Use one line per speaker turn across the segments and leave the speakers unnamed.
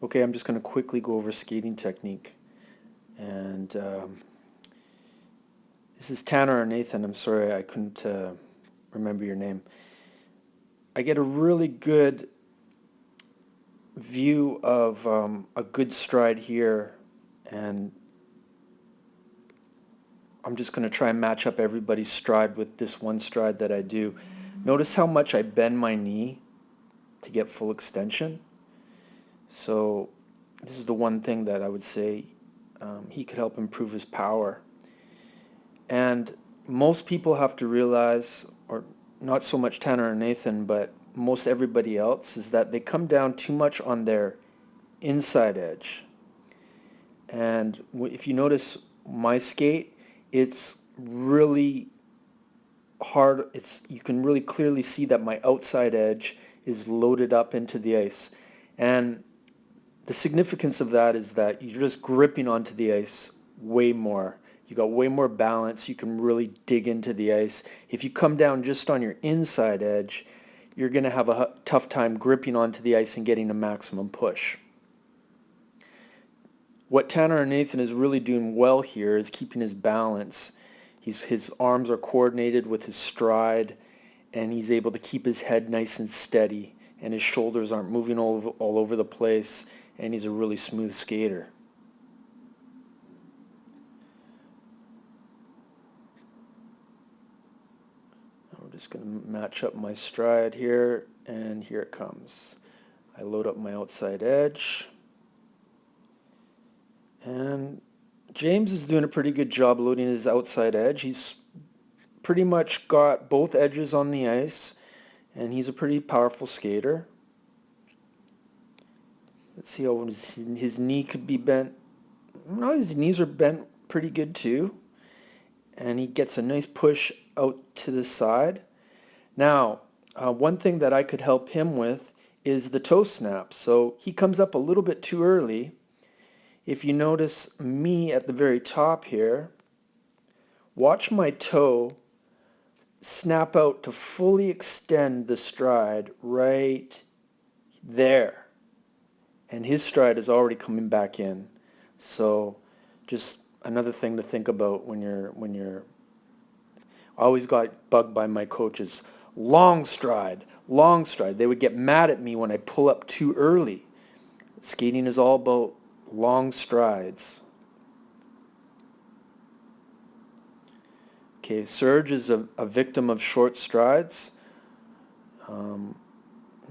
Okay, I'm just going to quickly go over skating technique. And this is Tanner or Nathan. I'm sorry I couldn't remember your name. I get a really good view of a good stride here, and I'm just going to try and match up everybody's stride with this one stride that I do. Notice how much I bend my knee to get full extension. So this is the one thing that I would say he could help improve his power. And most people have to realize, or not so much Tanner and Nathan, but most everybody else, is that they come down too much on their inside edge. And if you notice my skate, it's really hard. You can really clearly see that my outside edge is loaded up into the ice. And the significance of that is that you're just gripping onto the ice way more. You got way more balance. You can really dig into the ice. If you come down just on your inside edge, you're going to have a tough time gripping onto the ice and getting a maximum push. What Tanner and Nathan is really doing well here is keeping his balance. His arms are coordinated with his stride, and he's able to keep his head nice and steady, and his shoulders aren't moving all over the place, and he's a really smooth skater. I'm just going to match up my stride here, and here it comes. I load up my outside edge, and James is doing a pretty good job loading his outside edge. He's pretty much got both edges on the ice, and he's a pretty powerful skater. Let's see how his knee could be bent. No, his knees are bent pretty good too. And he gets a nice push out to the side. Now, one thing that I could help him with is the toe snap. So he comes up a little bit too early. If you notice me at the very top here, watch my toe snap out to fully extend the stride right there. And his stride is already coming back in. So just another thing to think about when you're I always got bugged by my coaches. Long stride, long stride. They would get mad at me when I pull up too early. Skating is all about long strides. Okay, Serge is a victim of short strides.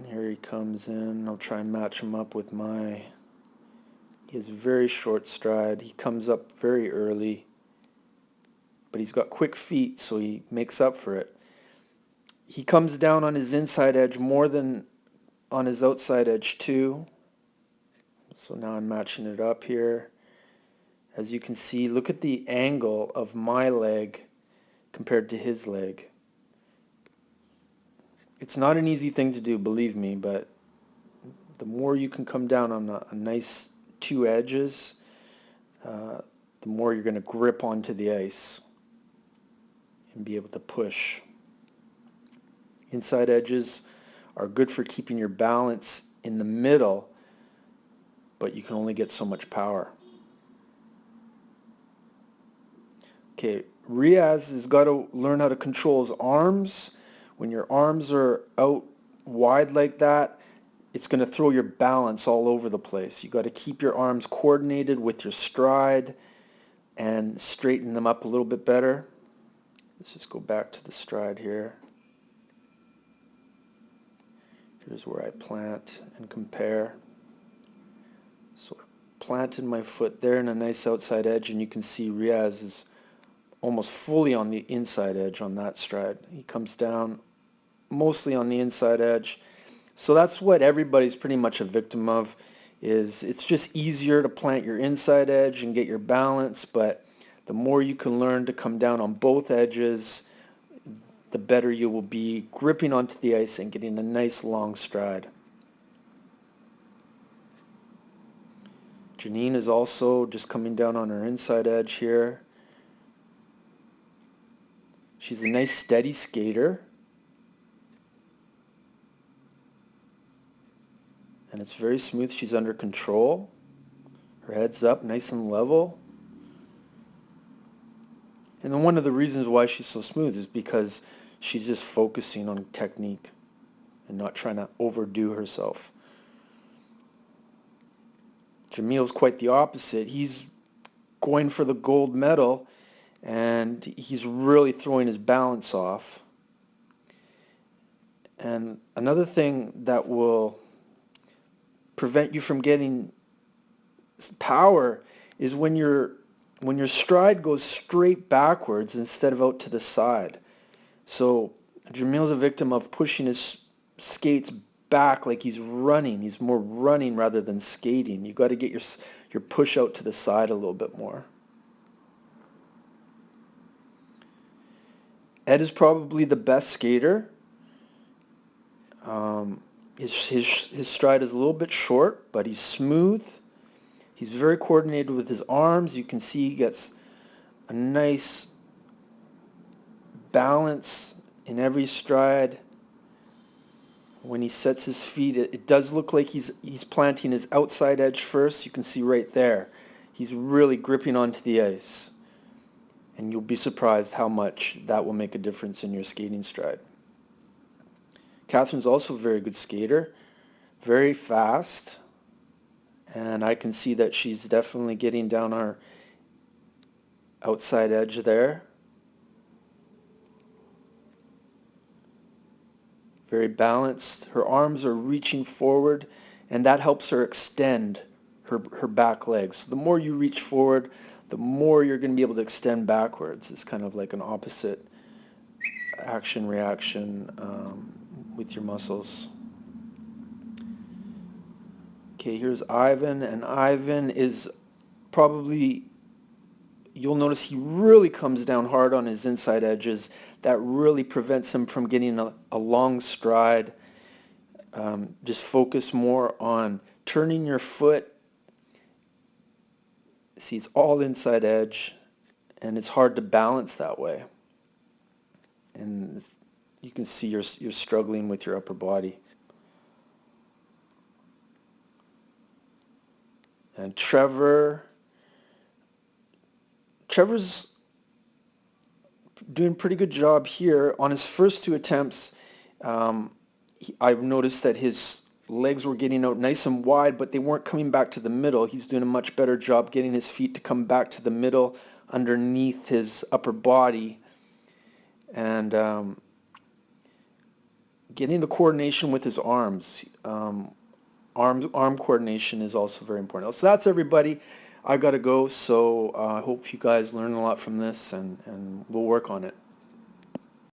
Here he comes in. I'll try and match him up with he has very short stride. He comes up very early, but he's got quick feet, so he makes up for it. He comes down on his inside edge more than on his outside edge too. So now I'm matching it up here. As you can see, look at the angle of my leg compared to his leg. It's not an easy thing to do, believe me, but the more you can come down on a nice two edges, the more you're going to grip onto the ice and be able to push. Inside edges are good for keeping your balance in the middle, but you can only get so much power. Okay, Riaz has got to learn how to control his arms. When your arms are out wide like that, it's going to throw your balance all over the place. You got to keep your arms coordinated with your stride and straighten them up a little bit better. Let's just go back to the stride here. Here's where I plant and compare. So I planted my foot there in a nice outside edge, and you can see Riaz is almost fully on the inside edge on that stride. He comes down mostly on the inside edge. So that's what everybody's pretty much a victim of, is it's just easier to plant your inside edge and get your balance, but the more you can learn to come down on both edges, the better you will be gripping onto the ice and getting a nice long stride. Janine is also just coming down on her inside edge here. She's a nice steady skater. and it's very smooth. She's under control. Her head's up, nice and level. And then one of the reasons why she's so smooth is because she's just focusing on technique and not trying to overdo herself. Jamil's quite the opposite. He's going for the gold medal, and he's really throwing his balance off. And another thing that will prevent you from getting power is when your stride goes straight backwards instead of out to the side. So Jamil's a victim of pushing his skates back like he's running. He's more running rather than skating. You've got to get your push out to the side a little bit more. Ed is probably the best skater. His stride is a little bit short, but he's smooth. He's very coordinated with his arms. You can see he gets a nice balance in every stride. When he sets his feet, it does look like he's planting his outside edge first. You can see right there. He's really gripping onto the ice. And you'll be surprised how much that will make a difference in your skating stride. Catherine's also a very good skater, very fast, and I can see that she's definitely getting down our outside edge there. Very balanced. Her arms are reaching forward, and that helps her extend her back legs. So the more you reach forward, the more you're going to be able to extend backwards. It's kind of like an opposite action-reaction with your muscles. Okay, here's Ivan, and Ivan is probably, you'll notice he really comes down hard on his inside edges. That really prevents him from getting a long stride. Just focus more on turning your foot. See, it's all inside edge, and it's hard to balance that way. And you can see you're struggling with your upper body. And Trevor's doing a pretty good job here. On his first two attempts, I've noticed that his legs were getting out nice and wide, but they weren't coming back to the middle. He's doing a much better job getting his feet to come back to the middle underneath his upper body, and getting the coordination with his arms. Arm coordination is also very important. So that's everybody. I've got to go, so I hope you guys learn a lot from this, and we'll work on it.